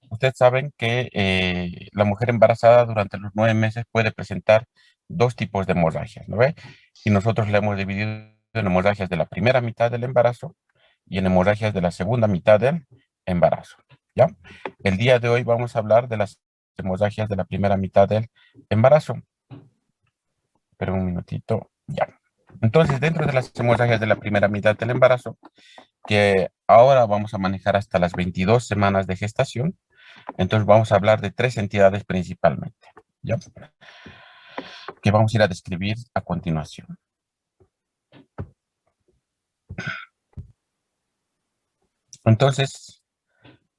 Ustedes saben que la mujer embarazada durante los 9 meses puede presentar dos tipos de hemorragias, ¿no ve? Y nosotros le hemos dividido en hemorragias de la primera mitad del embarazo y en hemorragias de la segunda mitad del embarazo, ¿ya? El día de hoy vamos a hablar de las hemorragias de la primera mitad del embarazo. Pero un minutito, ya. Entonces, dentro de las hemorragias de la primera mitad del embarazo, que ahora vamos a manejar hasta las 22 semanas de gestación, entonces vamos a hablar de tres entidades principalmente, ¿ya? Que vamos a ir a describir a continuación. Entonces,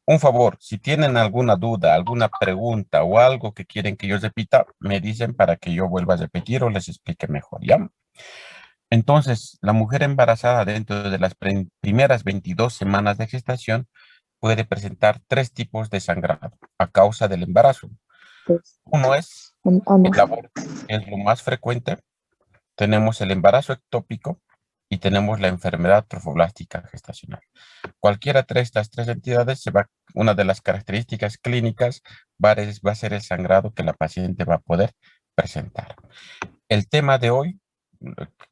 un favor, si tienen alguna duda, alguna pregunta o algo que quieren que yo repita, me dicen para que yo vuelva a repetir o les explique mejor, ¿ya? Entonces, la mujer embarazada dentro de las primeras 22 semanas de gestación puede presentar tres tipos de sangrado a causa del embarazo. Pues, Uno es no. el aborto, que es lo más frecuente. Tenemos el embarazo ectópico y tenemos la enfermedad trofoblástica gestacional. Cualquiera de estas tres entidades, una de las características clínicas va a ser el sangrado que la paciente va a poder presentar. El tema de hoy,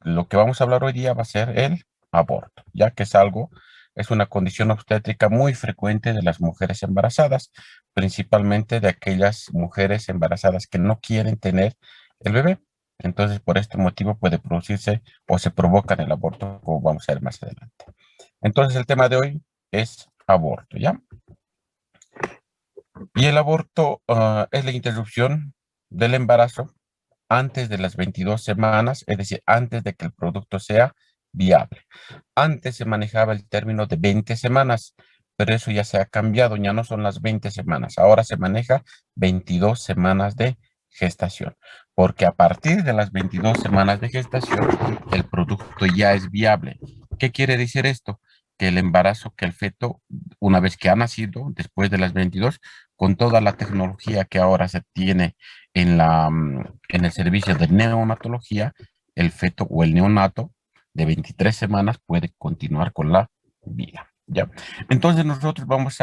lo que vamos a hablar hoy día va a ser el aborto, ya que es una condición obstétrica muy frecuente de las mujeres embarazadas, principalmente de aquellas mujeres embarazadas que no quieren tener el bebé. Entonces, por este motivo puede producirse o se provoca el aborto, como vamos a ver más adelante. Entonces, el tema de hoy es aborto, ¿ya? Y el aborto es la interrupción del embarazo antes de las 22 semanas, es decir, antes de que el producto sea viable. Antes se manejaba el término de 20 semanas, pero eso ya se ha cambiado, ya no son las 20 semanas, ahora se maneja 22 semanas de gestación, porque a partir de las 22 semanas de gestación, el producto ya es viable. ¿Qué quiere decir esto? Que el embarazo, que el feto, una vez que ha nacido, después de las 22, con toda la tecnología que ahora se tiene en el servicio de neonatología, el feto o el neonato de 23 semanas puede continuar con la vida, ¿ya? Entonces nosotros vamos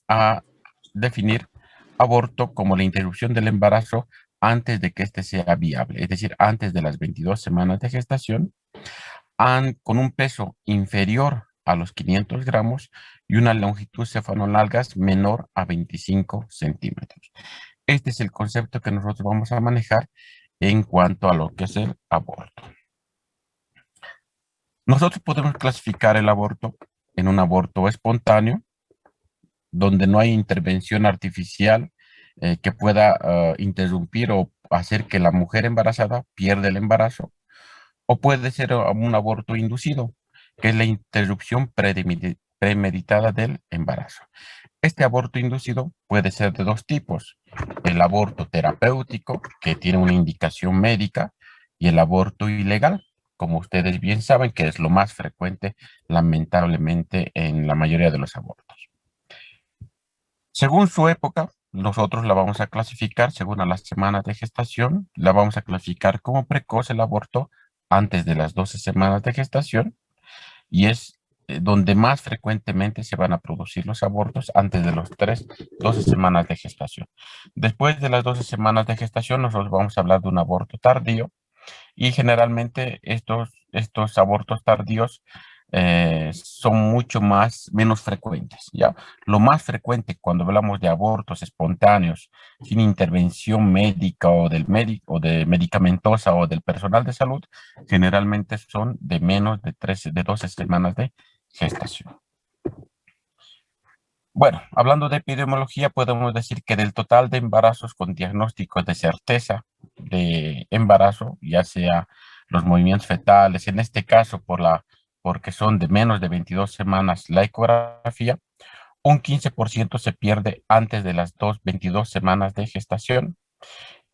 a definir aborto como la interrupción del embarazo antes de que éste sea viable, es decir, antes de las 22 semanas de gestación, con un peso inferior a los 500 gramos y una longitud cefalonalgas menor a 25 centímetros. Este es el concepto que nosotros vamos a manejar en cuanto a lo que es el aborto. Nosotros podemos clasificar el aborto en un aborto espontáneo, donde no hay intervención artificial que pueda interrumpir o hacer que la mujer embarazada pierda el embarazo, o puede ser un aborto inducido, que es la interrupción premeditada del embarazo. Este aborto inducido puede ser de dos tipos: el aborto terapéutico, que tiene una indicación médica, y el aborto ilegal, como ustedes bien saben, que es lo más frecuente, lamentablemente, en la mayoría de los abortos. Según su época, nosotros la vamos a clasificar, según a las semanas de gestación, la vamos a clasificar como precoz el aborto antes de las 12 semanas de gestación, y es donde más frecuentemente se van a producir los abortos antes de los 12 semanas de gestación. Después de las 12 semanas de gestación, nosotros vamos a hablar de un aborto tardío, y generalmente estos abortos tardíos son menos frecuentes, ¿ya? Lo más frecuente cuando hablamos de abortos espontáneos sin intervención médica o del médico o de medicamentosa o del personal de salud, generalmente son de menos de 12 semanas de gestación. Bueno, hablando de epidemiología, podemos decir que del total de embarazos con diagnósticos de certeza de embarazo, ya sea los movimientos fetales, en este caso porque son de menos de 22 semanas la ecografía, un 15% se pierde antes de las 22 semanas de gestación,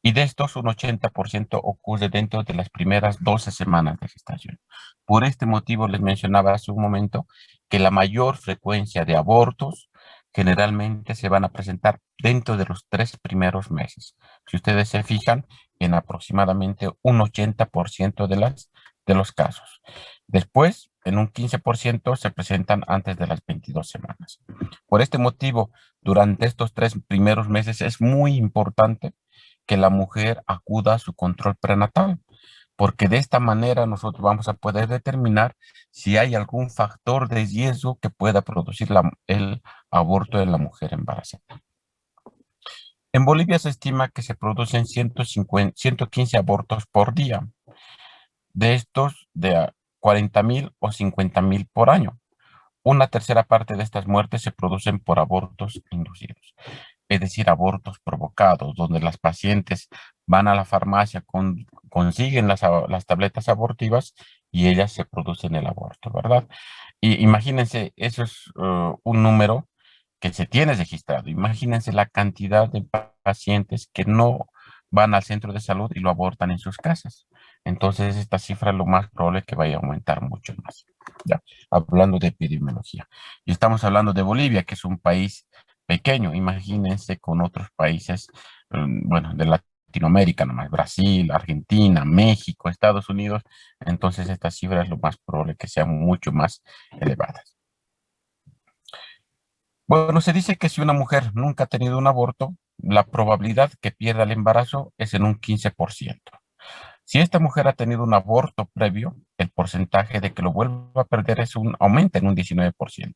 y de estos un 80% ocurre dentro de las primeras 12 semanas de gestación. Por este motivo les mencionaba hace un momento que la mayor frecuencia de abortos generalmente se van a presentar dentro de los 3 primeros meses. Si ustedes se fijan, en aproximadamente un 80% de las de los casos. Después, en un 15% se presentan antes de las 22 semanas. Por este motivo, durante estos 3 primeros meses es muy importante que la mujer acuda a su control prenatal, porque de esta manera nosotros vamos a poder determinar si hay algún factor de riesgo que pueda producir el aborto en la mujer embarazada. En Bolivia se estima que se producen 115 abortos por día. De estos, de 40.000 o 50.000 por año. Una tercera parte de estas muertes se producen por abortos inducidos, es decir, abortos provocados, donde las pacientes van a la farmacia, consiguen las tabletas abortivas y ellas se producen el aborto, ¿verdad? Y imagínense, eso es un número que se tiene registrado. Imagínense la cantidad de pacientes que no van al centro de salud y lo abortan en sus casas. Entonces, esta cifra lo más probable es que vaya a aumentar mucho más. Ya, hablando de epidemiología. Y estamos hablando de Bolivia, que es un país pequeño. Imagínense con otros países, bueno, de Latinoamérica nomás, Brasil, Argentina, México, Estados Unidos. Entonces, esta cifra es lo más probable que sean mucho más elevadas. Bueno, se dice que si una mujer nunca ha tenido un aborto, la probabilidad que pierda el embarazo es en un 15%. Si esta mujer ha tenido un aborto previo, el porcentaje de que lo vuelva a perder aumenta en un 19%.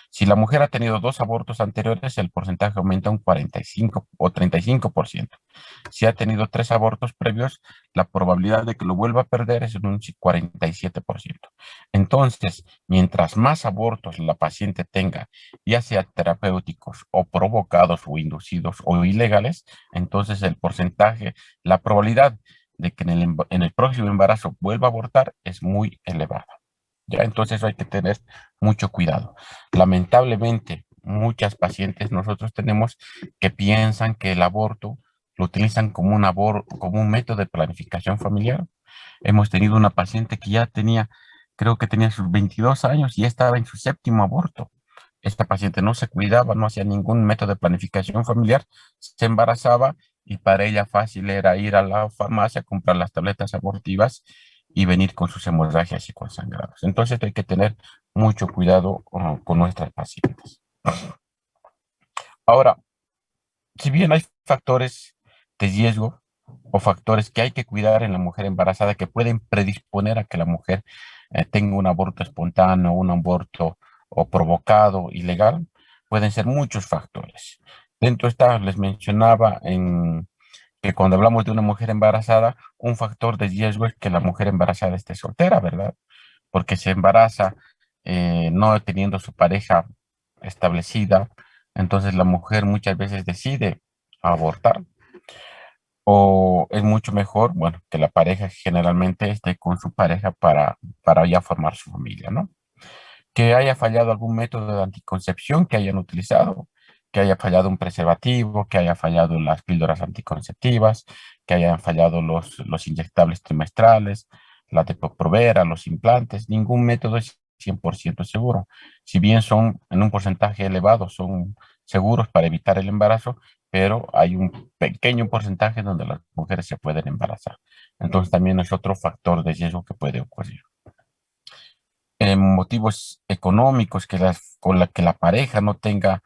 Si la mujer ha tenido 2 abortos anteriores, el porcentaje aumenta un 45 o 35%. Si ha tenido 3 abortos previos, la probabilidad de que lo vuelva a perder es en un 47%. Entonces, mientras más abortos la paciente tenga, ya sea terapéuticos o provocados o inducidos o ilegales, entonces el porcentaje, la probabilidad de que en el próximo embarazo vuelva a abortar es muy elevada. Ya, entonces hay que tener mucho cuidado. Lamentablemente, muchas pacientes nosotros tenemos que piensan que el aborto lo utilizan como un método de planificación familiar. Hemos tenido una paciente que ya tenía, creo que tenía sus 22 años y ya estaba en su séptimo aborto. Esta paciente no se cuidaba, no hacía ningún método de planificación familiar, se embarazaba y para ella fácil era ir a la farmacia, comprar las tabletas abortivas y venir con sus hemorragias y con sangrados. Entonces hay que tener mucho cuidado con nuestras pacientes. Ahora, si bien hay factores de riesgo o factores que hay que cuidar en la mujer embarazada que pueden predisponer a que la mujer tenga un aborto espontáneo, un aborto o provocado, ilegal, pueden ser muchos factores. Dentro está, les mencionaba que cuando hablamos de una mujer embarazada, un factor de riesgo es que la mujer embarazada esté soltera, ¿verdad? Porque se embaraza no teniendo su pareja establecida, entonces la mujer muchas veces decide abortar. O es mucho mejor, bueno, que la pareja generalmente esté con su pareja para ya formar su familia, ¿no? Que haya fallado algún método de anticoncepción que hayan utilizado, que haya fallado un preservativo, que haya fallado las píldoras anticonceptivas, que hayan fallado los inyectables trimestrales, la Depo-Provera, los implantes. Ningún método es 100% seguro. Si bien son en un porcentaje elevado, son seguros para evitar el embarazo, pero hay un pequeño porcentaje donde las mujeres se pueden embarazar. Entonces también es otro factor de riesgo que puede ocurrir. Motivos económicos, con la que la pareja no tenga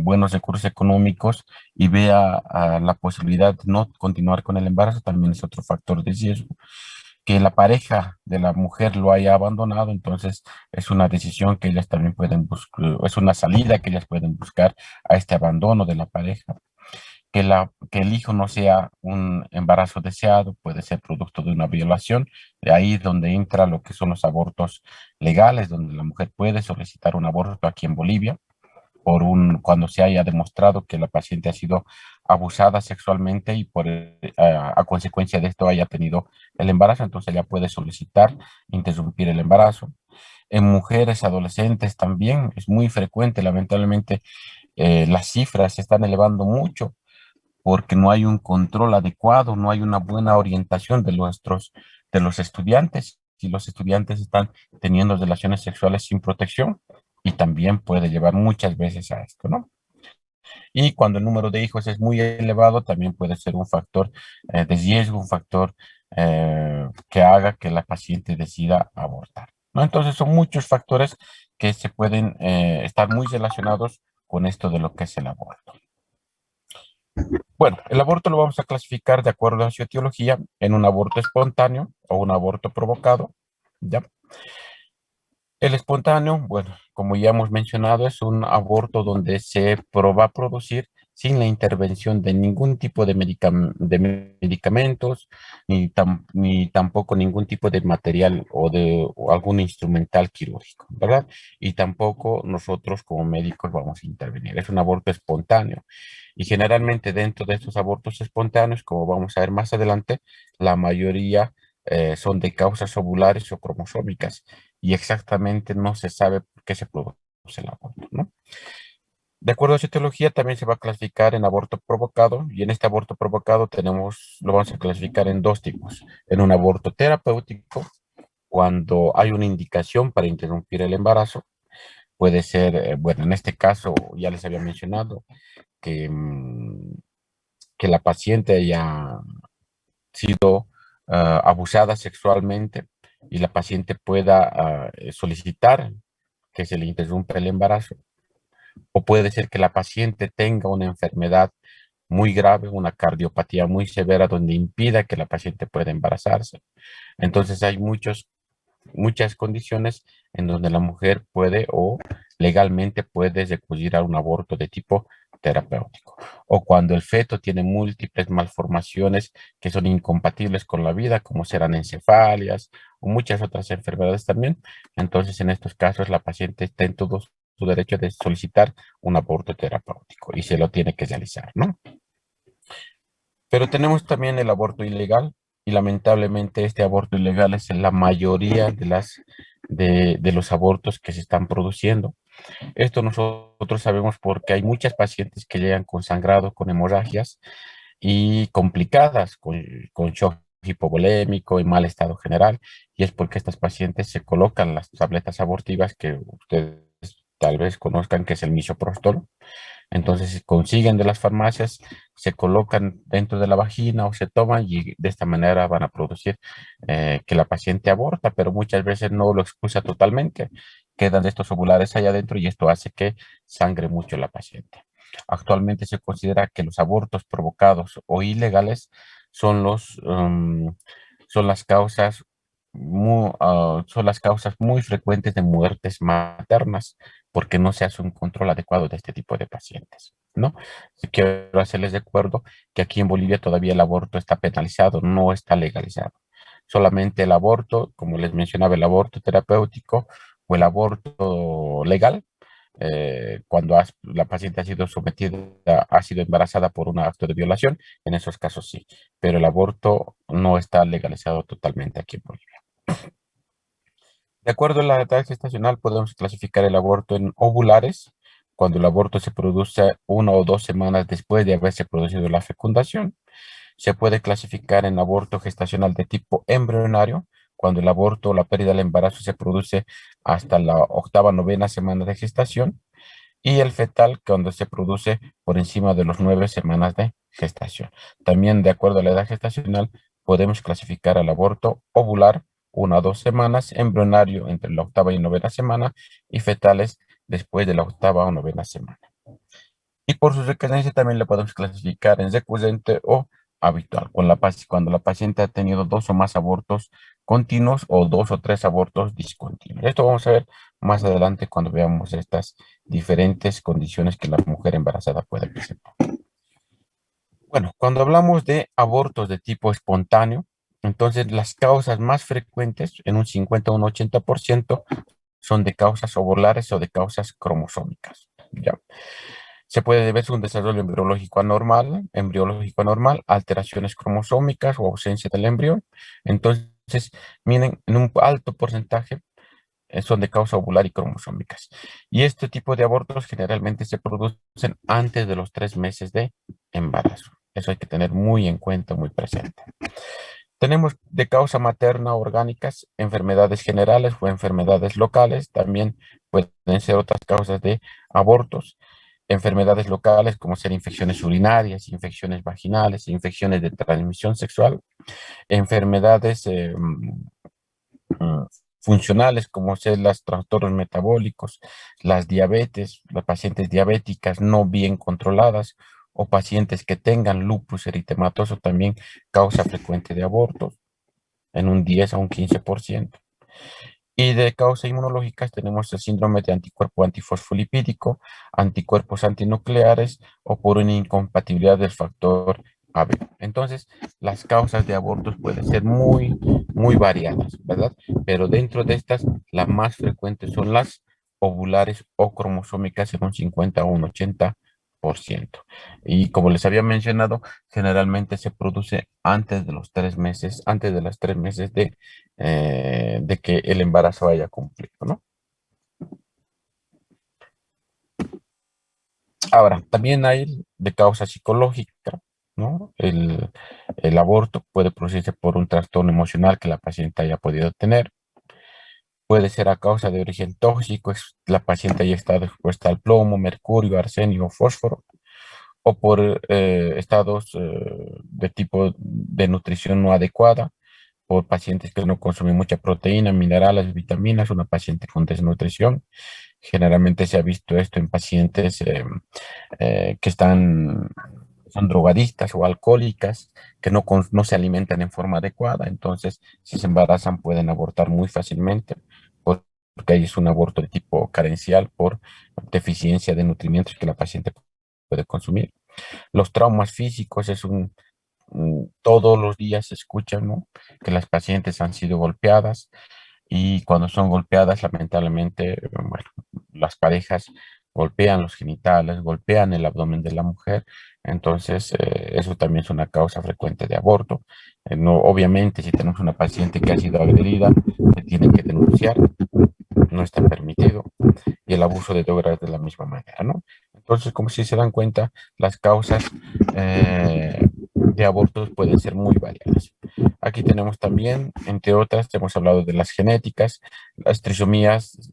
buenos recursos económicos y vea la posibilidad de no continuar con el embarazo, también es otro factor de riesgo. Que la pareja de la mujer lo haya abandonado, entonces es una decisión que ellas también pueden buscar, es una salida que ellas pueden buscar a este abandono de la pareja. Que el hijo no sea un embarazo deseado, puede ser producto de una violación. De ahí es donde entra lo que son los abortos legales, donde la mujer puede solicitar un aborto aquí en Bolivia cuando se haya demostrado que la paciente ha sido abusada sexualmente y a consecuencia de esto haya tenido el embarazo, entonces ella puede solicitar interrumpir el embarazo. En mujeres adolescentes también es muy frecuente, lamentablemente, las cifras se están elevando mucho porque no hay un control adecuado, no hay una buena orientación de los estudiantes, y los estudiantes están teniendo relaciones sexuales sin protección, y también puede llevar muchas veces a esto, ¿no? Y cuando el número de hijos es muy elevado, también puede ser un factor de riesgo, un factor que haga que la paciente decida abortar, ¿no? Entonces son muchos factores que se pueden estar muy relacionados con esto de lo que es el aborto. Bueno, el aborto lo vamos a clasificar de acuerdo a su etiología en un aborto espontáneo o un aborto provocado, ¿ya? El espontáneo, bueno, como ya hemos mencionado, es un aborto donde va a producir sin la intervención de ningún tipo de, medicamentos, ni tampoco ningún tipo de material o algún instrumental quirúrgico, ¿verdad? Y tampoco nosotros como médicos vamos a intervenir. Es un aborto espontáneo. Y generalmente dentro de estos abortos espontáneos, como vamos a ver más adelante, la mayoría son de causas ovulares o cromosómicas y exactamente no se sabe por qué se produce el aborto, ¿no? De acuerdo a su etiología, también se va a clasificar en aborto provocado, y en este aborto provocado lo vamos a clasificar en dos tipos. En un aborto terapéutico, cuando hay una indicación para interrumpir el embarazo, puede ser, bueno, en este caso ya les había mencionado que, que la paciente haya sido abusada sexualmente y la paciente pueda solicitar que se le interrumpa el embarazo. O puede ser que la paciente tenga una enfermedad muy grave, una cardiopatía muy severa donde impida que la paciente pueda embarazarse. Entonces hay muchas condiciones en donde la mujer puede o legalmente puede recurrir a un aborto de tipo terapéutico. O cuando el feto tiene múltiples malformaciones que son incompatibles con la vida, como serán encefalias o muchas otras enfermedades también. Entonces, en estos casos, la paciente está en todo su derecho de solicitar un aborto terapéutico y se lo tiene que realizar, ¿no? Pero tenemos también el aborto ilegal y lamentablemente este aborto ilegal es la mayoría de los abortos que se están produciendo. Esto nosotros sabemos porque hay muchas pacientes que llegan con sangrado, con hemorragias y complicadas, con shock hipovolémico y mal estado general, y es porque estas pacientes se colocan las tabletas abortivas que ustedes tal vez conozcan, que es el misoprostol. Entonces consiguen de las farmacias, se colocan dentro de la vagina o se toman y de esta manera van a producir que la paciente aborta, pero muchas veces no lo expulsa totalmente. Quedan estos ovulares allá adentro y esto hace que sangre mucho la paciente. Actualmente se considera que los abortos provocados o ilegales son son las causas son las causas muy frecuentes de muertes maternas porque no se hace un control adecuado de este tipo de pacientes, ¿no? Sí, quiero hacerles de acuerdo que aquí en Bolivia todavía el aborto está penalizado, no está legalizado. Solamente el aborto, como les mencionaba, el aborto terapéutico o el aborto legal, cuando la paciente ha sido sometida, ha sido embarazada por un acto de violación, en esos casos sí, pero el aborto no está legalizado totalmente aquí en Bolivia. De acuerdo a la edad gestacional, podemos clasificar el aborto en ovulares, cuando el aborto se produce 1 o 2 semanas después de haberse producido la fecundación. Se puede clasificar en aborto gestacional de tipo embrionario, cuando el aborto o la pérdida del embarazo se produce hasta la octava, novena semana de gestación. Y el fetal, cuando se produce por encima de los 9 semanas de gestación. También, de acuerdo a la edad gestacional, podemos clasificar al aborto ovular 1 a 2 semanas, embrionario entre la octava y novena semana y fetales después de la octava o novena semana. Y por su recurrencia también la podemos clasificar en recurrente o habitual, cuando la paciente ha tenido 2 o más abortos continuos o 2 o 3 abortos discontinuos. Esto vamos a ver más adelante cuando veamos estas diferentes condiciones que la mujer embarazada puede presentar. Bueno, cuando hablamos de abortos de tipo espontáneo, entonces las causas más frecuentes, en un 50 o un 80%, son de causas ovulares o de causas cromosómicas. ¿Ya? Se puede deber a un desarrollo embriológico anormal, alteraciones cromosómicas o ausencia del embrión. Entonces, miren, en un alto porcentaje son de causa ovular y cromosómicas. Y este tipo de abortos generalmente se producen antes de los 3 meses de embarazo. Eso hay que tener muy en cuenta, muy presente. Tenemos de causa materna orgánicas, enfermedades generales o enfermedades locales. También pueden ser otras causas de abortos. enfermedades locales como ser infecciones urinarias, infecciones vaginales, infecciones de transmisión sexual, enfermedades mm, funcionales como ser los trastornos metabólicos, las diabetes, las pacientes diabéticas no bien controladas o pacientes que tengan lupus eritematoso también causa frecuente de abortos en un 10 a un 15%. Y de causas inmunológicas tenemos el síndrome de anticuerpo antifosfolipídico, anticuerpos antinucleares o por una incompatibilidad del factor AB. Entonces, las causas de abortos pueden ser muy variadas, ¿verdad? Pero dentro de estas, las más frecuentes son las ovulares o cromosómicas en un 50 o un 80%. Y como les había mencionado, generalmente se produce antes de los 3 meses, antes de los 3 meses de que el embarazo haya cumplido, ¿no? Ahora, también hay de causa psicológica, ¿no? El aborto puede producirse por un trastorno emocional que la paciente haya podido tener. Puede ser a causa de origen tóxico, la paciente haya estado expuesta al plomo, mercurio, arsenio o fósforo, o por estados de tipo de nutrición no adecuada, por pacientes que no consumen mucha proteína, minerales, vitaminas, una paciente con desnutrición. Generalmente se ha visto esto en pacientes que son drogadictas o alcohólicas, que no se alimentan en forma adecuada, entonces si se embarazan pueden abortar muy fácilmente, porque ahí es un aborto de tipo carencial por deficiencia de nutrimentos que la paciente puede consumir. Los traumas físicos todos los días se escucha, ¿no? Que las pacientes han sido golpeadas y cuando son golpeadas, lamentablemente, bueno, las parejas golpean los genitales, golpean el abdomen de la mujer, entonces eso también es una causa frecuente de aborto. No, obviamente, si tenemos una paciente que ha sido agredida, se tiene que denunciar, no está permitido, y el abuso de drogas de la misma manera, ¿no? Entonces, como si se dan cuenta, las causas de abortos pueden ser muy variadas. Aquí tenemos también, entre otras, hemos hablado de las genéticas, las trisomías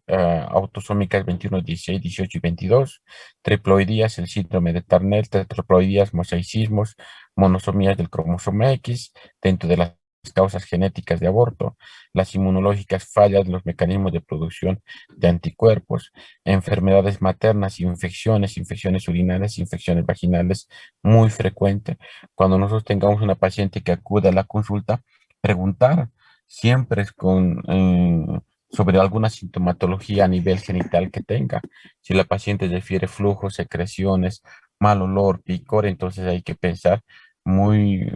autosómicas 21, 16, 18 y 22, triploidías, el síndrome de Turner, tetraploidías, mosaicismos, monosomías del cromosoma X, dentro de las causas genéticas de aborto, las inmunológicas, fallas en los mecanismos de producción de anticuerpos, enfermedades maternas, infecciones, infecciones urinarias, infecciones vaginales, muy frecuente. Cuando nosotros tengamos una paciente que acude a la consulta, preguntar siempre sobre alguna sintomatología a nivel genital que tenga. Si la paciente refiere flujos, secreciones, mal olor, picor, entonces hay que pensar muy,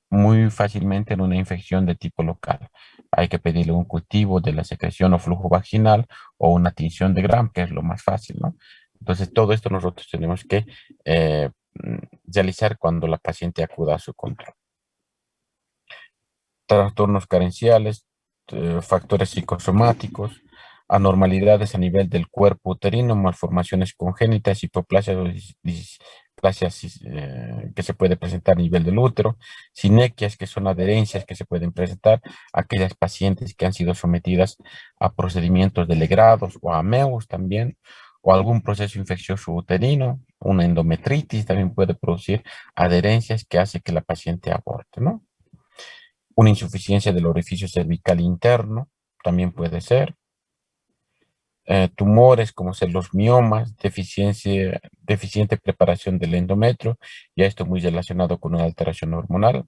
muy fácilmente en una infección de tipo local. Hay que pedirle un cultivo de la secreción o flujo vaginal o una tinción de Gram, que es lo más fácil, ¿no? Entonces, todo esto nosotros tenemos que realizar cuando la paciente acuda a su control. Trastornos carenciales, factores psicosomáticos, anormalidades a nivel del cuerpo uterino, malformaciones congénitas, hipoplasias o displasias que se puede presentar a nivel del útero, sinequias, que son adherencias que se pueden presentar a aquellas pacientes que han sido sometidas a procedimientos de legrados o a MEUS también, o algún proceso infeccioso uterino, una endometritis también puede producir adherencias que hace que la paciente aborte, ¿no? Una insuficiencia del orificio cervical interno, también puede ser. Tumores como ser los miomas, deficiente preparación del endometrio, y esto muy relacionado con una alteración hormonal.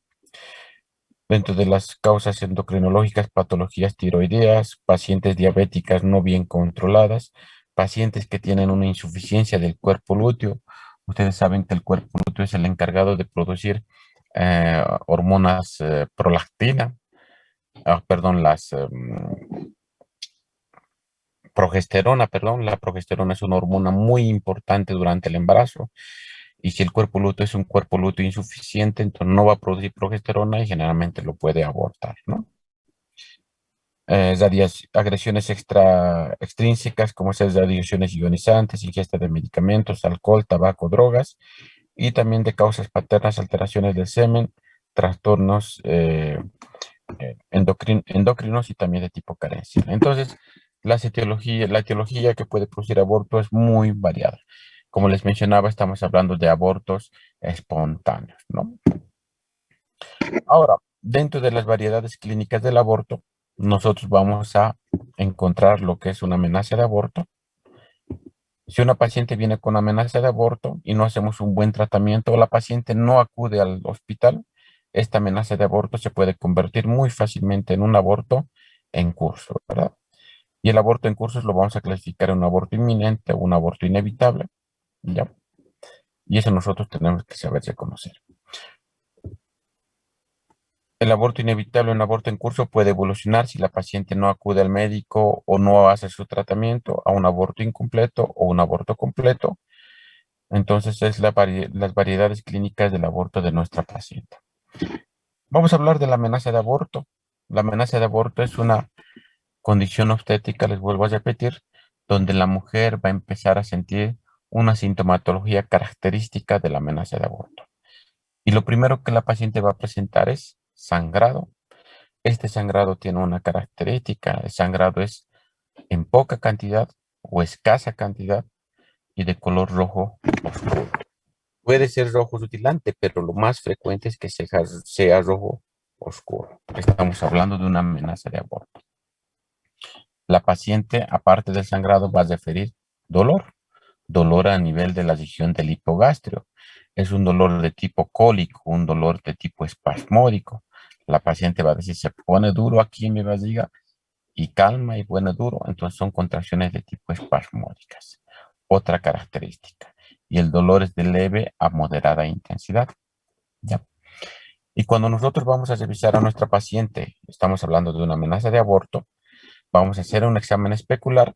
Dentro de las causas endocrinológicas, patologías tiroideas, pacientes diabéticas no bien controladas, pacientes que tienen una insuficiencia del cuerpo lúteo. Ustedes saben que el cuerpo lúteo es el encargado de producir hormonas prolactina, perdón, progesterona, perdón, la progesterona es una hormona muy importante durante el embarazo. Y si el cuerpo lúteo es un cuerpo lúteo insuficiente, entonces no va a producir progesterona y generalmente lo puede abortar, ¿no? Agresiones extrínsecas, como esas radiaciones ionizantes, ingesta de medicamentos, alcohol, tabaco, drogas, y también de causas paternas, alteraciones del semen, trastornos endocrinos y también de tipo carencia. Entonces, la etiología que puede producir aborto es muy variada. Como les mencionaba, estamos hablando de abortos espontáneos, ¿no? Ahora, dentro de las variedades clínicas del aborto, nosotros vamos a encontrar lo que es una amenaza de aborto. Si una paciente viene con amenaza de aborto y no hacemos un buen tratamiento o la paciente no acude al hospital, esta amenaza de aborto se puede convertir muy fácilmente en un aborto en curso, ¿verdad? Y el aborto en curso lo vamos a clasificar en un aborto inminente o un aborto inevitable, ¿ya? Y eso nosotros tenemos que saber reconocer. El aborto inevitable o un aborto en curso puede evolucionar si la paciente no acude al médico o no hace su tratamiento a un aborto incompleto o un aborto completo. Entonces es las variedades clínicas del aborto de nuestra paciente. Vamos a hablar de la amenaza de aborto. La amenaza de aborto es una condición obstétrica, les vuelvo a repetir, donde la mujer va a empezar a sentir una sintomatología característica de la amenaza de aborto. Y lo primero que la paciente va a presentar es sangrado. Este sangrado tiene una característica. El sangrado es en poca cantidad o escasa cantidad y de color rojo oscuro. Puede ser rojo rutilante, pero lo más frecuente es que sea rojo oscuro. Estamos hablando de una amenaza de aborto. La paciente, aparte del sangrado, va a referir dolor, dolor a nivel de la región del hipogastrio. Es un dolor de tipo cólico, un dolor de tipo espasmódico. La paciente va a decir, se pone duro aquí en mi barriga y calma y pone duro. Entonces son contracciones de tipo espasmódicas. Otra característica. Y el dolor es de leve a moderada intensidad. ¿Ya? Y cuando nosotros vamos a revisar a nuestra paciente, estamos hablando de una amenaza de aborto, vamos a hacer un examen especular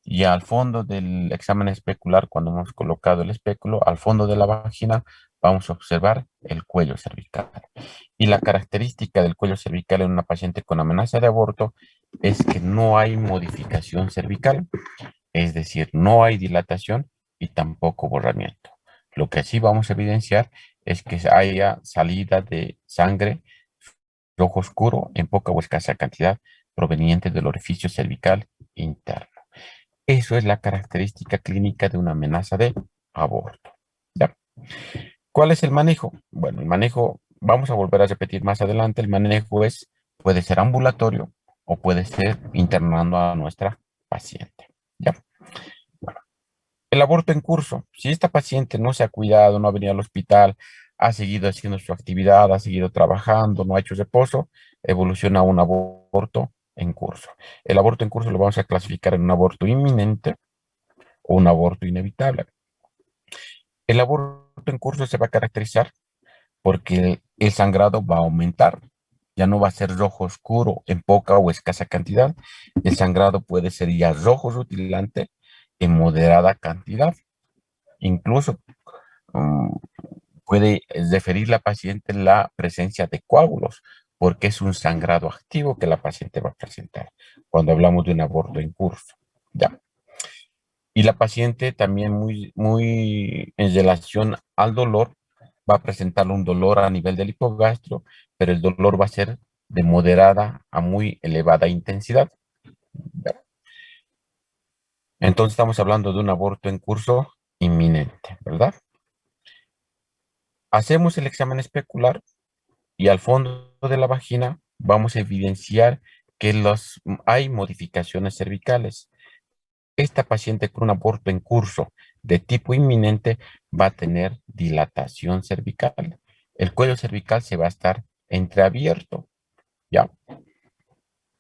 y al fondo del examen especular, cuando hemos colocado el espéculo, al fondo de la vagina, vamos a observar el cuello cervical. Y la característica del cuello cervical en una paciente con amenaza de aborto es que no hay modificación cervical, es decir, no hay dilatación y tampoco borramiento. Lo que sí vamos a evidenciar es que haya salida de sangre rojo oscuro en poca o escasa cantidad proveniente del orificio cervical interno. Eso es la característica clínica de una amenaza de aborto. ¿Ya? ¿Cuál es el manejo? Bueno, el manejo, vamos a volver a repetir más adelante, el manejo puede ser ambulatorio o puede ser internando a nuestra paciente. ¿Ya? El aborto en curso. Si esta paciente no se ha cuidado, no ha venido al hospital, ha seguido haciendo su actividad, ha seguido trabajando, no ha hecho reposo, evoluciona a un aborto en curso. El aborto en curso lo vamos a clasificar en un aborto inminente o un aborto inevitable. El aborto en curso se va a caracterizar porque el sangrado va a aumentar. Ya no va a ser rojo oscuro en poca o escasa cantidad. El sangrado puede ser ya rojo rutilante en moderada cantidad. Incluso mm, puede referir la paciente la presencia de coágulos, porque es un sangrado activo que la paciente va a presentar cuando hablamos de un aborto en curso. ¿Ya? Y la paciente también muy en relación al dolor, va a presentar un dolor a nivel del hipogastro, pero el dolor va a ser de moderada a muy elevada intensidad. ¿Ya? Entonces estamos hablando de un aborto en curso inminente, ¿verdad? Hacemos el examen especular y al fondo de la vagina vamos a evidenciar que hay modificaciones cervicales. Esta paciente con un aborto en curso de tipo inminente va a tener dilatación cervical. El cuello cervical se va a estar entreabierto, ¿ya?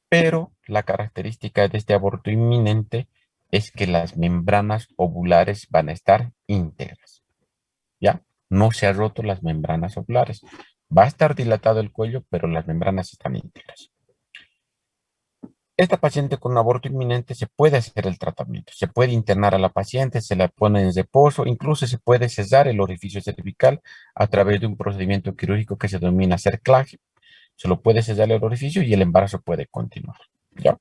Pero la característica de este aborto inminente es que las membranas ovulares van a estar íntegras, ¿ya? No se han roto las membranas ovulares. Va a estar dilatado el cuello, pero las membranas están íntegras. Esta paciente con un aborto inminente se puede hacer el tratamiento, se puede internar a la paciente, se la pone en reposo, incluso se puede cesar el orificio cervical a través de un procedimiento quirúrgico que se denomina cerclaje. Se lo puede cesar el orificio y el embarazo puede continuar, ¿ya?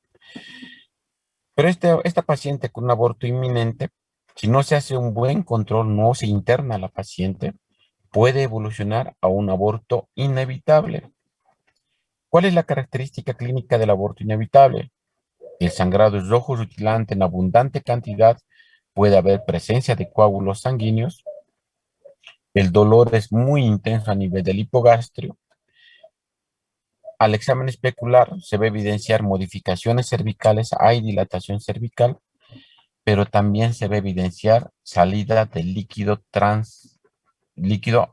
Pero esta paciente con un aborto inminente, si no se hace un buen control, no se interna a la paciente, puede evolucionar a un aborto inevitable. ¿Cuál es la característica clínica del aborto inevitable? El sangrado es rojo rutilante en abundante cantidad, puede haber presencia de coágulos sanguíneos, el dolor es muy intenso a nivel del hipogastrio. Al examen especular se va a evidenciar modificaciones cervicales, hay dilatación cervical, pero también se va a evidenciar salida de líquido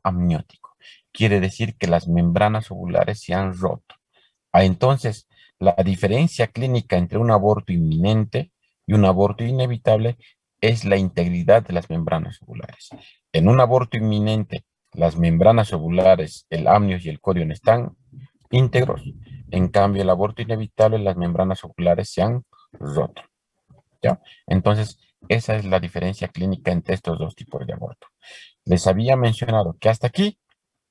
amniótico. Quiere decir que las membranas ovulares se han roto. Entonces, la diferencia clínica entre un aborto inminente y un aborto inevitable es la integridad de las membranas ovulares. En un aborto inminente, las membranas ovulares, el amnios y el corion están íntegros. En cambio, el aborto inevitable, las membranas ovulares se han roto. ¿Ya? Entonces, esa es la diferencia clínica entre estos dos tipos de aborto. Les había mencionado que hasta aquí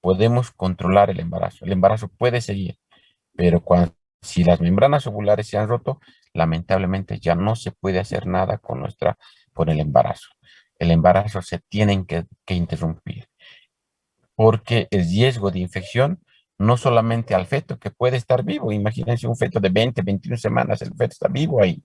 podemos controlar el embarazo. El embarazo puede seguir, pero si las membranas ovulares se han roto, lamentablemente ya no se puede hacer nada con el embarazo. El embarazo se tiene que interrumpir, porque el riesgo de infección no solamente al feto que puede estar vivo, imagínense un feto de 20, 21 semanas, el feto está vivo ahí,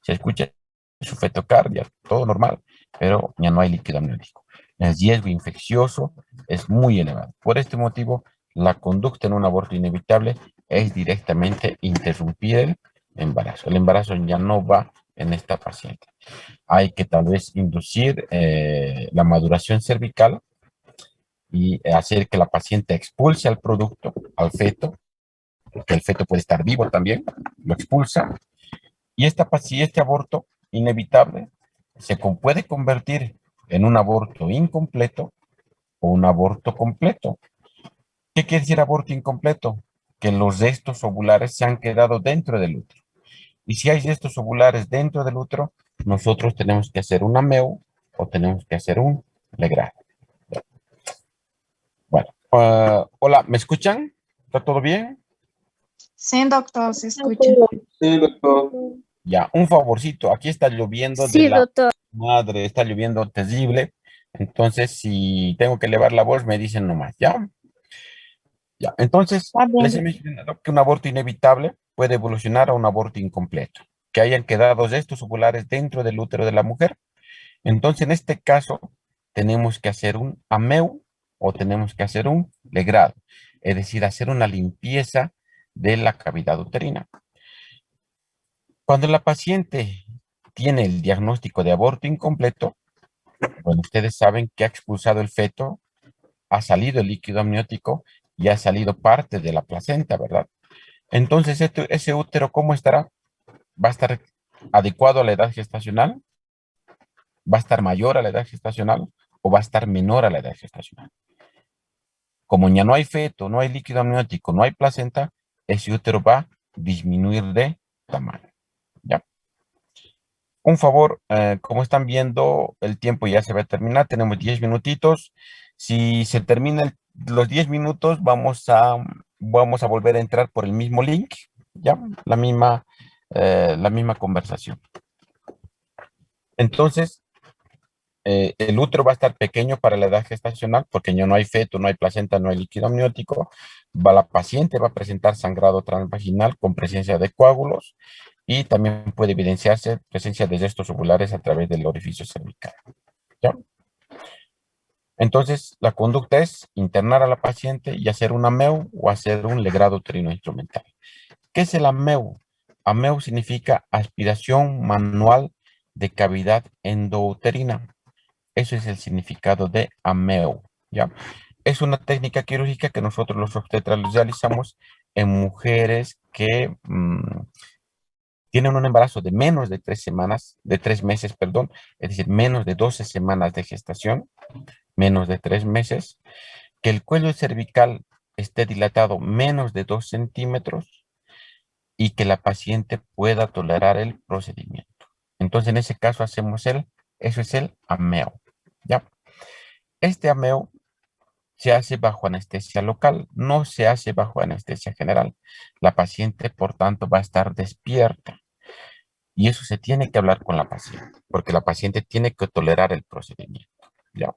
se escucha su fetocardia, todo normal, pero ya no hay líquido amniótico. El riesgo infeccioso es muy elevado. Por este motivo, la conducta en un aborto inevitable es directamente interrumpir el embarazo. El embarazo ya no va en esta paciente. Hay que tal vez inducir la maduración cervical y hacer que la paciente expulse al producto, al feto, que el feto puede estar vivo también, lo expulsa, y si este aborto inevitable puede convertir en un aborto incompleto o un aborto completo. ¿Qué quiere decir aborto incompleto? Que los restos ovulares se han quedado dentro del útero. Y si hay restos ovulares dentro del útero, nosotros tenemos que hacer una MEU o tenemos que hacer un legrado. Bueno, hola, ¿me escuchan? ¿Está todo bien? Sí, doctor, se escucha. Sí, doctor. Ya, un favorcito, aquí está lloviendo de Sí, la doctor. madre, está lloviendo terrible, entonces si tengo que elevar la voz me dicen nomás, ¿ya? Ya, entonces Está les he bien. mencionado que un aborto inevitable puede evolucionar a un aborto incompleto, que hayan quedado restos ovulares dentro del útero de la mujer. Entonces en este caso tenemos que hacer un AMEU o tenemos que hacer un legrado, es decir, hacer una limpieza de la cavidad uterina. Cuando la paciente tiene el diagnóstico de aborto incompleto, bueno, ustedes saben que ha expulsado el feto, ha salido el líquido amniótico y ha salido parte de la placenta, ¿verdad? Entonces, ese útero, ¿cómo estará? ¿Va a estar adecuado a la edad gestacional? ¿Va a estar mayor a la edad gestacional? ¿O va a estar menor a la edad gestacional? Como ya no hay feto, no hay líquido amniótico, no hay placenta, ese útero va a disminuir de tamaño, ¿ya? Un favor, como están viendo, el tiempo ya se va a terminar, tenemos 10 minutitos. Si se terminan los 10 minutos, vamos a volver a entrar por el mismo link, ¿ya? La misma conversación. Entonces, el útero va a estar pequeño para la edad gestacional, porque ya no hay feto, no hay placenta, no hay líquido amniótico. La paciente va a presentar sangrado transvaginal con presencia de coágulos y también puede evidenciarse presencia de restos ovulares a través del orificio cervical, ¿ya? Entonces, la conducta es internar a la paciente y hacer una MEU o hacer un legrado uterino instrumental. ¿Qué es el AMEU? AMEU significa aspiración manual de cavidad endouterina. Eso es el significado de AMEU, ¿ya? Es una técnica quirúrgica que nosotros los obstetras realizamos en mujeres que tienen un embarazo de menos de 3 semanas, de 3 meses, perdón, es decir, menos de 12 semanas de gestación, menos de 3 meses, que el cuello cervical esté dilatado menos de 2 centímetros y que la paciente pueda tolerar el procedimiento. Entonces, en ese caso eso es el AMEO, ¿ya? Este AMEO se hace bajo anestesia local, no se hace bajo anestesia general. La paciente, por tanto, va a estar despierta. Y eso se tiene que hablar con la paciente, porque la paciente tiene que tolerar el procedimiento, ¿ya?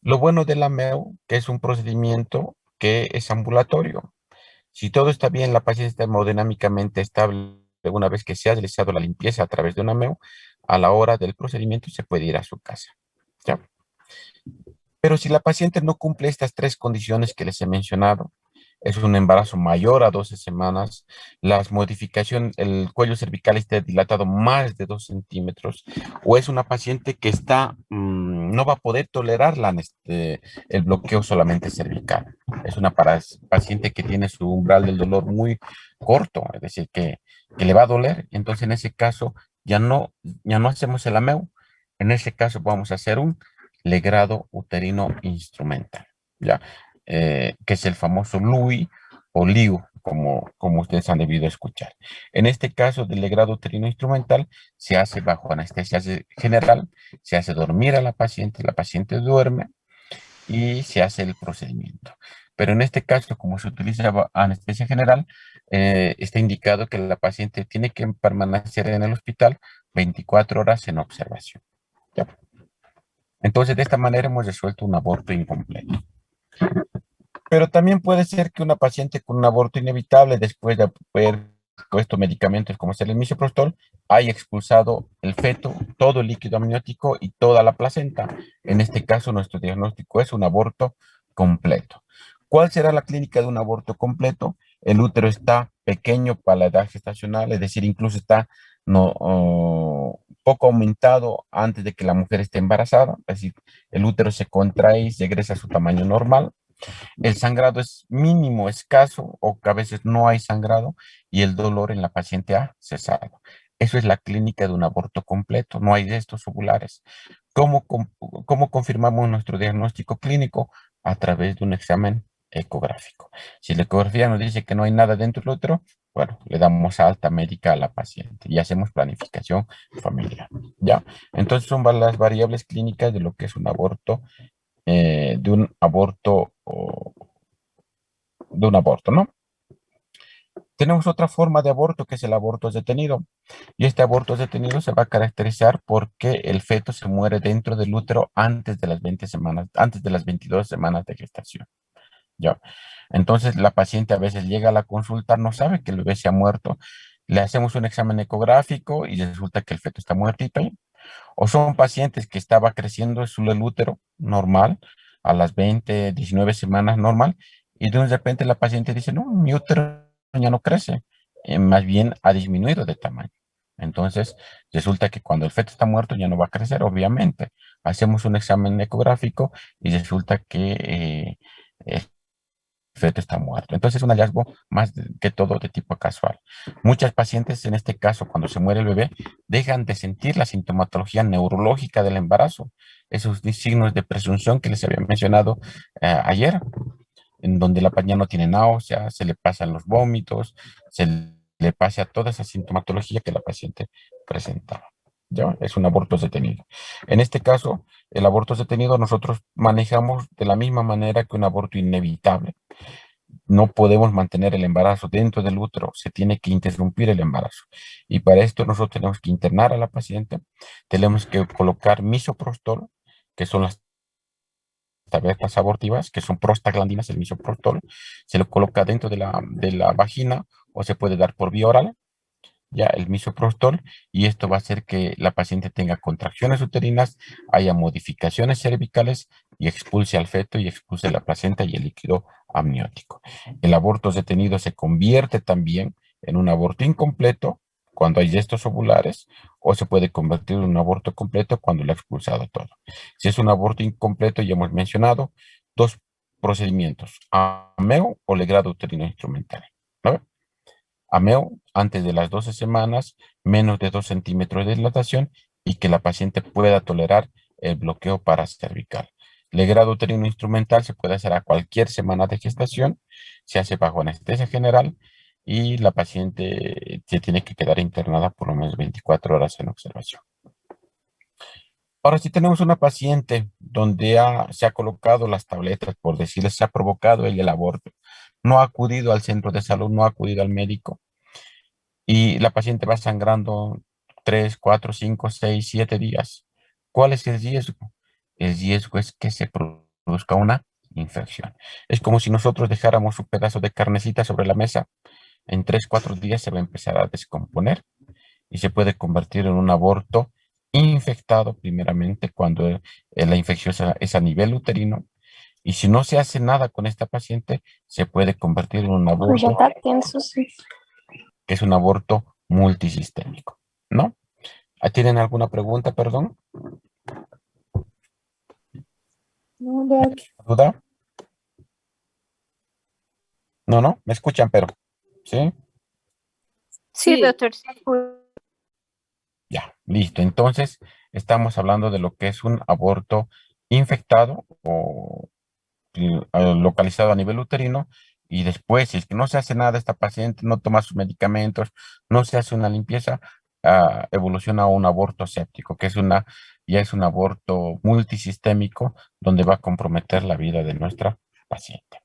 Lo bueno de la MEO, que es un procedimiento que es ambulatorio. Si todo está bien, la paciente está hemodinámicamente estable una vez que se ha realizado la limpieza a través de una MEO, a la hora del procedimiento se puede ir a su casa. ¿Ya? Pero si la paciente no cumple estas tres condiciones que les he mencionado, es un embarazo mayor a 12 semanas, las modificaciones, el cuello cervical esté dilatado más de 2 centímetros, o es una paciente que está, no va a poder tolerar el bloqueo solamente cervical. Es una paciente que tiene su umbral del dolor muy corto, es decir, que le va a doler. Entonces, en ese caso, ya no hacemos el AMEU. En ese caso, vamos a hacer un legrado uterino instrumental, ¿ya? Que es el famoso LUI o LIU, como ustedes han debido escuchar. En este caso del legrado uterino instrumental, se hace bajo anestesia general, se hace dormir a la paciente duerme y se hace el procedimiento. Pero en este caso, como se utiliza anestesia general, está indicado que la paciente tiene que permanecer en el hospital 24 horas en observación, ¿ya? Entonces, de esta manera hemos resuelto un aborto incompleto. Pero también puede ser que una paciente con un aborto inevitable, después de haber puesto medicamentos como es el misoprostol, haya expulsado el feto, todo el líquido amniótico y toda la placenta. En este caso, nuestro diagnóstico es un aborto completo. ¿Cuál será la clínica de un aborto completo? El útero está pequeño para la edad gestacional, es decir, incluso está poco aumentado antes de que la mujer esté embarazada, es decir, el útero se contrae y regresa a su tamaño normal. El sangrado es mínimo, escaso, o que a veces no hay sangrado y el dolor en la paciente ha cesado. Eso es la clínica de un aborto completo, no hay de estos ovulares. ¿Cómo confirmamos nuestro diagnóstico clínico? A través de un examen ecográfico. Si la ecografía nos dice que no hay nada dentro del útero, bueno, le damos alta médica a la paciente y hacemos planificación familiar, ¿ya? Entonces son las variables clínicas de lo que es un aborto, de un aborto ¿no? Tenemos otra forma de aborto que es el aborto detenido. Y este aborto detenido se va a caracterizar porque el feto se muere dentro del útero antes de las 20 semanas, antes de las 22 semanas de gestación. ¿Ya? Entonces la paciente a veces llega a la consulta, no sabe que el bebé se ha muerto. Le hacemos un examen ecográfico y resulta que el feto está muertito. O son pacientes que estaba creciendo el útero normal a las 20, 19 semanas normal y de repente la paciente dice, no, mi útero ya no crece, más bien ha disminuido de tamaño. Entonces, resulta que cuando el feto está muerto ya no va a crecer, obviamente. Hacemos un examen ecográfico y resulta que el feto está muerto. Entonces es un hallazgo más que todo de tipo casual. Muchas pacientes, en este caso, cuando se muere el bebé, dejan de sentir la sintomatología neurológica del embarazo, esos signos de presunción que les había mencionado ayer, en donde la paña no tiene náuseas, se le pasan los vómitos, se le pasa toda esa sintomatología que la paciente presentaba. ¿Ya? Es un aborto detenido. En este caso, el aborto detenido nosotros manejamos de la misma manera que un aborto inevitable. No podemos mantener el embarazo dentro del útero, se tiene que interrumpir el embarazo. Y para esto nosotros tenemos que internar a la paciente, tenemos que colocar misoprostol, que son las tabletas abortivas, que son prostaglandinas, el misoprostol, se lo coloca dentro de la vagina o se puede dar por vía oral, ya el misoprostol, y esto va a hacer que la paciente tenga contracciones uterinas, haya modificaciones cervicales y expulse al feto y expulse la placenta y el líquido amniótico. El aborto detenido se convierte también en un aborto incompleto cuando hay gestos ovulares o se puede convertir en un aborto completo cuando lo ha expulsado todo. Si es un aborto incompleto, ya hemos mencionado dos procedimientos, AMEO o legrado uterino instrumental, ¿no? AMEO antes de las 12 semanas, menos de 2 centímetros de dilatación y que la paciente pueda tolerar el bloqueo paracervical. Legrado uterino instrumental se puede hacer a cualquier semana de gestación, se hace bajo anestesia general y la paciente se tiene que quedar internada por lo menos 24 horas en observación. Ahora, si tenemos una paciente donde se ha colocado las tabletas, por decirles, se ha provocado el aborto, no ha acudido al centro de salud, no ha acudido al médico, y la paciente va sangrando 3, 4, 5, 6, 7 días. ¿Cuál es el riesgo? El riesgo es que se produzca una infección. Es como si nosotros dejáramos un pedazo de carnecita sobre la mesa. En 3, 4 días se va a empezar a descomponer y se puede convertir en un aborto infectado primeramente cuando la infección es a nivel uterino, y si no se hace nada con esta paciente, se puede convertir en un aborto que es un aborto multisistémico, ¿no? ¿Tienen alguna pregunta, perdón? ¿Duda? No, no, me escuchan, pero, ¿sí? Sí, doctor. Ya, listo. Entonces, estamos hablando de lo que es un aborto infectado o localizado a nivel uterino, y después, si es que no se hace nada, esta paciente no toma sus medicamentos, no se hace una limpieza, evoluciona a un aborto séptico, que ya es un aborto multisistémico donde va a comprometer la vida de nuestra paciente.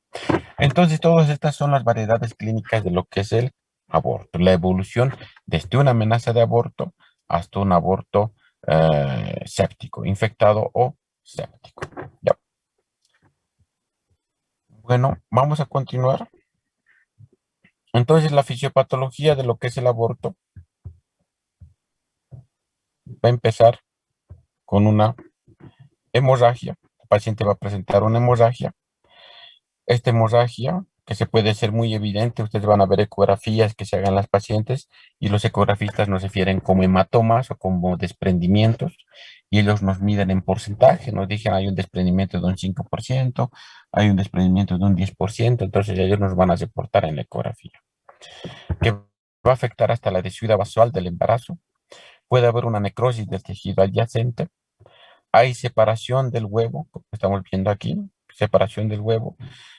Entonces, todas estas son las variedades clínicas de lo que es el aborto, la evolución desde una amenaza de aborto hasta un aborto séptico, infectado o séptico. Ya. Bueno, vamos a continuar. Entonces, la fisiopatología de lo que es el aborto va a empezar con una hemorragia. El paciente va a presentar una hemorragia. Esta hemorragia, que se puede ser muy evidente, ustedes van a ver ecografías que se hagan las pacientes y los ecografistas nos refieren como hematomas o como desprendimientos, y ellos nos miden en porcentaje. Nos dicen hay un desprendimiento de un 5%, hay un desprendimiento de un 10%, entonces ellos nos van a reportar en la ecografía, que va a afectar hasta la desigualdad vasual del embarazo. Puede haber una necrosis del tejido adyacente. Hay separación del huevo, como estamos viendo aquí, separación del huevo.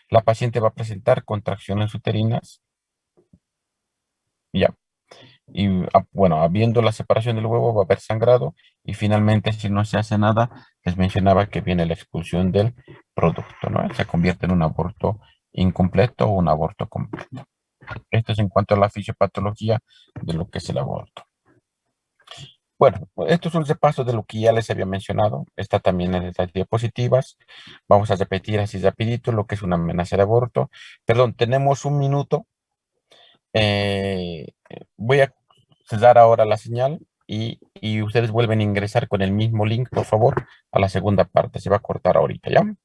La paciente va a presentar contracciones uterinas, ya. Y bueno, habiendo la separación del huevo, va a haber sangrado. Y finalmente, si no se hace nada, les mencionaba que viene la expulsión del producto, ¿no? Se convierte en un aborto incompleto o un aborto completo. Esto es en cuanto a la fisiopatología de lo que es el aborto. Bueno, esto es un repaso de lo que ya les había mencionado. Está también en las diapositivas. Vamos a repetir así rapidito lo que es una amenaza de aborto. Perdón, tenemos un minuto. Voy a dar ahora la señal y ustedes vuelven a ingresar con el mismo link, por favor, a la segunda parte. Se va a cortar ahorita, ¿ya?